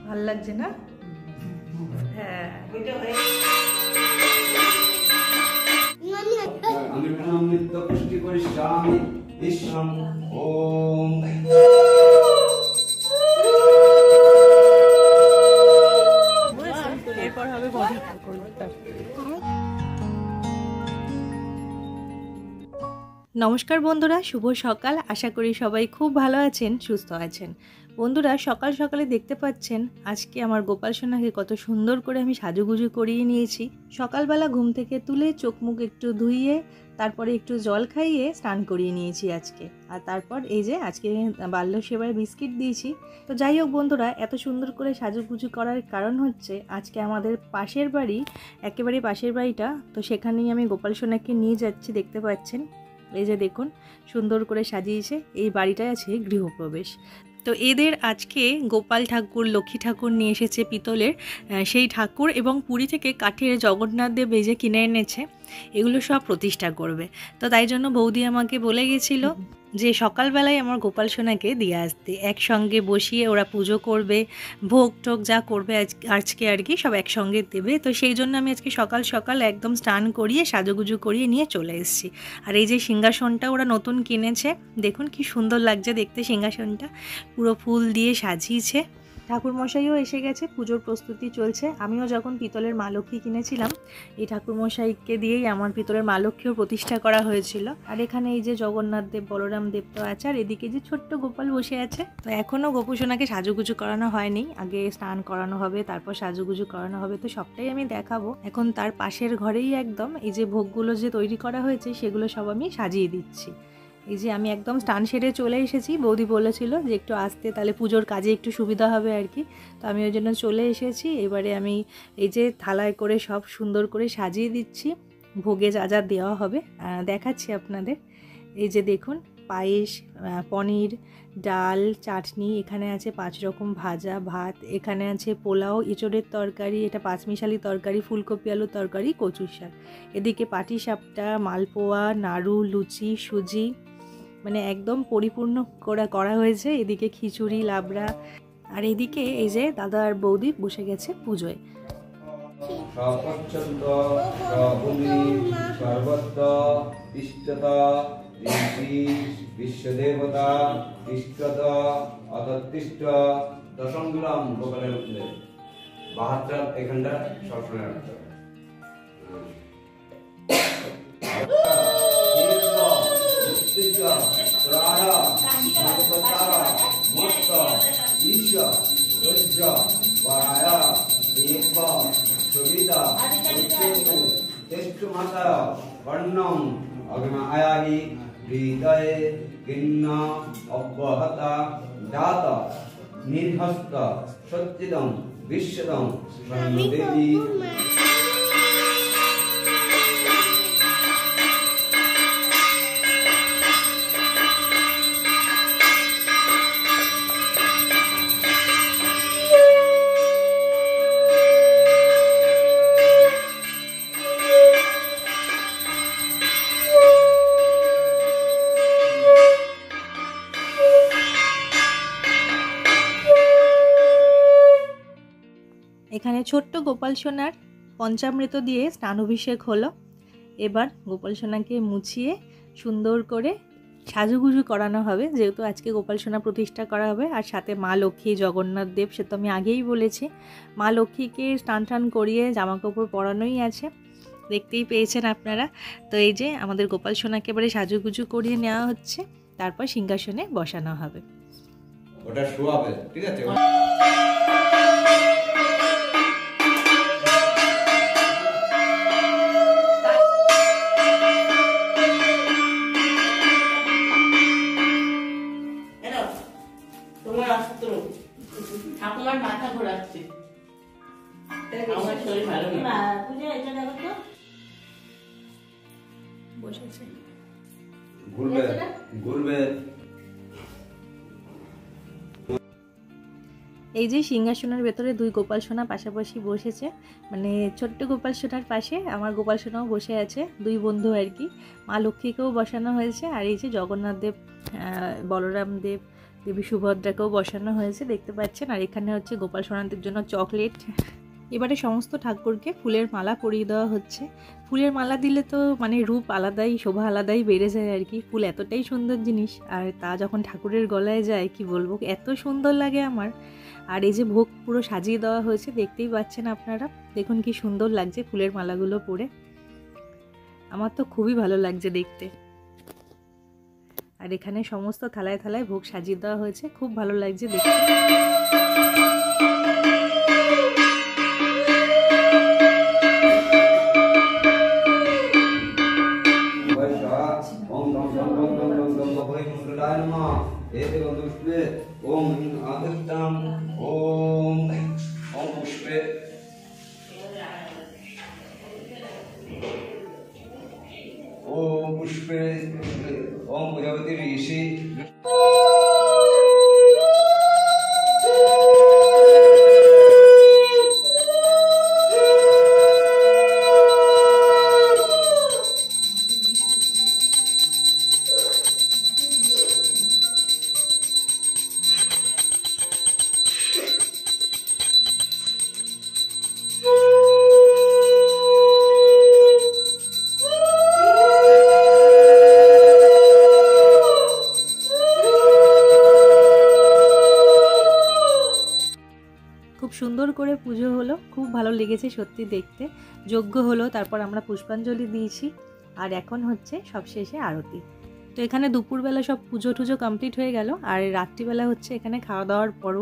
ভাল লাগছে না? হ্যাঁ, অমৃত পুষ্টি পরিশ্রামি বিশ্বম ওম। এরপর হবে বডি। নমস্কার বন্ধুরা, শুভ সকাল। আশা করি সবাই খুব ভালো আছেন, সুস্থ আছেন। বন্ধুরা, সকাল সকালে দেখতে পাচ্ছেন আজকে আমার গোপাল সোনাকে কত সুন্দর করে আমি সাজুগুজু করিয়ে নিয়েছি। সকালবেলা ঘুম থেকে তুলে চোখ মুখ একটু ধুইয়ে তারপরে একটু জল খাইয়ে স্নান করিয়ে নিয়েছি আজকে। আর তারপর এই যে আজকে বাল্য সেবায় বিস্কিট দিয়েছি। তো যাই হোক বন্ধুরা, এত সুন্দর করে সাজুগুজু করার কারণ হচ্ছে আজকে আমাদের পাশের বাড়ি, একেবারে পাশের বাড়িটা, তো সেখানেই আমি গোপাল সোনাকে নিয়ে যাচ্ছি। দেখতে পাচ্ছেন এই যে দেখুন সুন্দর করে সাজিয়েছে। এই বাড়িটায় আছে গৃহপ্রবেশ। তো এদের আজকে গোপাল ঠাকুর, লক্ষ্মী ঠাকুর নিয়ে এসেছে পিতলের, সেই ঠাকুর এবং পুরী থেকে কাঠের জগন্নাথ দেব এই যে কিনে এনেছে, এগুলো সব প্রতিষ্ঠা করবে। তো তাই জন্য বৌদি আমাকে বলে গেছিলো যে সকালবেলায় আমার গোপাল সোনাকে দিয়ে আসতে, একসঙ্গে বসিয়ে ওরা পুজো করবে, ভোগ টোগ যা করবে আজকে আর কি সব একসঙ্গে দেবে। তো সেই জন্য আমি আজকে সকাল সকাল একদম স্নান করিয়ে সাজুগুজু করিয়ে নিয়ে চলে এসেছি। আর এই যে সিংহাসনটা ওরা নতুন কিনেছে, দেখুন কি সুন্দর লাগছে দেখতে। সিংহাসনটা পুরো ফুল দিয়ে সাজিয়েছে। ঠাকুরমশাইও এসে গেছে, পুজোর প্রস্তুতি চলছে। আমিও যখন পিতলের মা লক্ষ্মী কিনেছিলাম, এই ঠাকুরমশাইকে দিয়েই আমার পিতলের মা লক্ষ্মীও প্রতিষ্ঠা করা হয়েছিল। আর এখানে এই যে জগন্নাথ দেব, বলরাম দেব তো আছে, আর এদিকে যে ছোট্ট গোপাল বসে আছে। তো এখনও গোপুসোনাকে সাজুগুজু করানো হয়নি, আগে স্নান করানো হবে, তারপর সাজুগুজু করানো হবে। তো সবটাই আমি দেখাবো। এখন তার পাশের ঘরেই একদম এই যে ভোগগুলো যে তৈরি করা হয়েছে সেগুলো সব আমি সাজিয়ে দিচ্ছি। এই যে আমি একদম স্নান সেরে চলে এসেছি। বৌদি বলেছিল যে একটু আসতে, তাহলে পুজোর কাজে একটু সুবিধা হবে আর কি। তো আমি ওই জন্য চলে এসেছি। এবারে আমি এই যে থালায় করে সব সুন্দর করে সাজিয়ে দিচ্ছি। ভোগে যা যা দেওয়া হবে দেখাচ্ছি আপনাদের। এই যে দেখুন পায়েস, পনির, ডাল, চাটনি, এখানে আছে 5 রকম ভাজা, ভাত, এখানে আছে পোলাও, এঁচোড়ের তরকারি, এটা পাঁচমিশালি তরকারি, ফুলকপি আলুর তরকারি, কচুর শাক, এদিকে পাটিসাপটা, মালপোয়া, নাড়ু, লুচি, সুজি, মানে একদম পরিপূর্ণ করা হয়েছে। এদিকে খিচুড়ি, লাবড়া, আর এদিকে এই যে দাদা আর বৌদি বসে গেছে পুজোয়। বিশ্বদেবতা তিষ্ঠত অততিষ্ঠ দশম গ্রাম গোপালের উঠলে 72 এখানটা সবসময় রাখতে হবে। वर्णम अग्नायाहि हृदय गिन्न अव्वहता जात निर्हस्त सच्चिदं विश्वदं ब्रह्मदेवी। এখানে ছোট্ট গোপাল সোনার পঞ্চামৃত দিয়ে স্নানাভিষেক হলো। এবার গোপাল সোনাকে মুছিয়ে সুন্দর করে সাজুগুজু করানো হবে, যেহেতু আজকে গোপাল সোনা প্রতিষ্ঠা করা হবে। আর সাথে মা লক্ষ্মী, জগন্নাথ দেব, সে তো আমি আগেই বলেছি। মা লক্ষ্মীকে স্নান টান করিয়ে জামা কাপড় পরানোই আছে, দেখতেই পেয়েছেন আপনারা। তো এই যে আমাদের গোপাল সোনাকে এবারে সাজুগুজু করিয়ে নেওয়া হচ্ছে, তারপর সিংহাসনে বসানো হবে। ওটা শোয়াবে, ঠিক আছে? ঠাকুমার মাথা ঘোরাচ্ছে, আমার শরীর ভালো না। পূজা এটা দেখো তো বসেছে, ঘুরবে। এই যে সিংহাসনের ভেতরে দুই গোপাল সোনা পাশাপাশি বসেছে, মানে ছোট্ট গোপাল সোনার পাশে আমার গোপাল সোনাও বসে আছে, দুই বন্ধু আর কি। মা লক্ষ্মীকেও বসানো হয়েছে, আর এই যে জগন্নাথ দেব, বলরাম দেব, দেবী সুভদ্রাকেও বসানো হয়েছে দেখতে পাচ্ছেন। আর এখানে হচ্ছে গোপাল সোনাদের জন্য চকলেট। এবারে সমস্ত ঠাকুরকে ফুলের মালা পরিয়ে দেওয়া হচ্ছে। ফুলের মালা দিলে তো মানে রূপ আলাদাই, শোভা আলাদাই বেড়ে যায় আর কি। ফুল এতটাই সুন্দর জিনিস, আর তা যখন ঠাকুরের গলায় যায় কি বলবো, এত সুন্দর লাগে আমার। আর এই যে ভোগ পুরো সাজিয়ে দেওয়া হয়েছে, দেখতেই পাচ্ছেন আপনারা, দেখুন কি সুন্দর লাগছে ফুলের মালাগুলো পরে। আমার তো খুবই ভালো লাগছে দেখতে। আর এখানে সমস্ত থালায় থালায় ভোগ সাজিয়ে দেওয়া হয়েছে, খুব ভালো লাগছে দেখতে। पुष्पे ओम प्रजापति ऋषि খুব সুন্দর করে পুজো হলো, খুব ভালো লেগেছে সত্যি দেখতে। যজ্ঞ হলো, তারপর আমরা পুষ্পাঞ্জলি দিয়েছি, আর এখন হচ্ছে সবশেষে আরতি। তো এখানে দুপুরবেলা সব পুজো টুজো কমপ্লিট হয়ে গেল, আর রাত্রিবেলা হচ্ছে এখানে খাওয়া দাওয়ার পর্ব।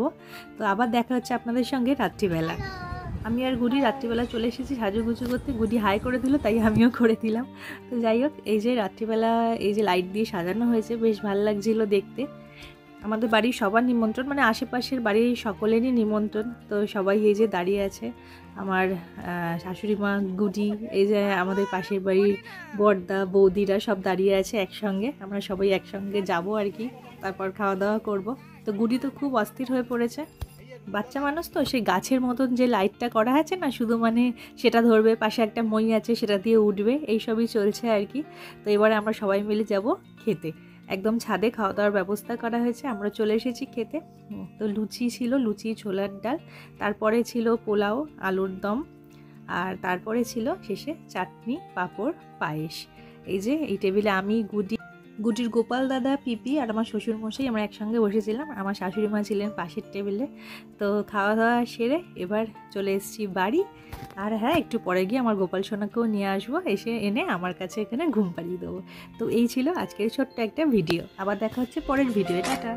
তো আবার দেখা হচ্ছে আপনাদের সঙ্গে রাত্রিবেলা। আমি আর গুডি রাত্রিবেলা চলে এসেছি সাজুগুজু করতে। গুডি হাই করে দিল, তাই আমিও করে দিলাম। তো যাই হোক, এই যে রাত্রিবেলা এই যে লাইট দিয়ে সাজানো হয়েছে, বেশ ভালো লাগছিল দেখতে। আমাদের বাড়ির সবার নিমন্ত্রণ, মানে আশেপাশের বাড়ির সকলেরই নিমন্ত্রণ। তো সবাই এই যে দাঁড়িয়ে আছে, আমার শাশুড়ি মা, গুডি, এই যে আমাদের পাশের বাড়ির বড়দা, বৌদিরা সব দাঁড়িয়ে আছে একসঙ্গে। আমরা সবাই একসঙ্গে যাব আর কি, তারপর খাওয়া দাওয়া করব। তো গুডি তো খুব অস্থির হয়ে পড়েছে, বাচ্চা মানুষ তো, সেই গাছের মতন যে লাইটটা করা আছে না, শুধু মানে সেটা ধরবে, পাশে একটা মই আছে সেটা দিয়ে উঠবে, এইসবই চলছে আর কি। তো এবারে আমরা সবাই মিলে যাব খেতে। একদম ছাদে খাওয়া দাওয়ার ব্যবস্থা করা হয়েছে, আমরা চলে এসেছি খেতে। তো লুচি ছিল, লুচি ছোলার ডাল, তারপরে ছিল পোলাও, আলুর দম, আর তারপরে ছিল শেষে চাটনি, পাঁপড়, পায়েস। এই যে এই টেবিলে আমি, গুডির গোপাল দাদা, পিপি আর আমার শ্বশুরমশাই আমরা একসঙ্গে বসেছিলাম। আমার শাশুড়ি মা ছিলেন পাশের টেবিলে। তো খাওয়া দাওয়া সেরে এবার চলে এসেছি বাড়ি। আর হ্যাঁ, একটু পরে গিয়ে আমার গোপাল সোনাকেও নিয়ে আসবো, এনে আমার কাছে এখানে ঘুম পাড়িয়ে দেবো। তো এই ছিল আজকের ছোট্ট একটা ভিডিও। আবার দেখা হচ্ছে পরের ভিডিও। টাটা।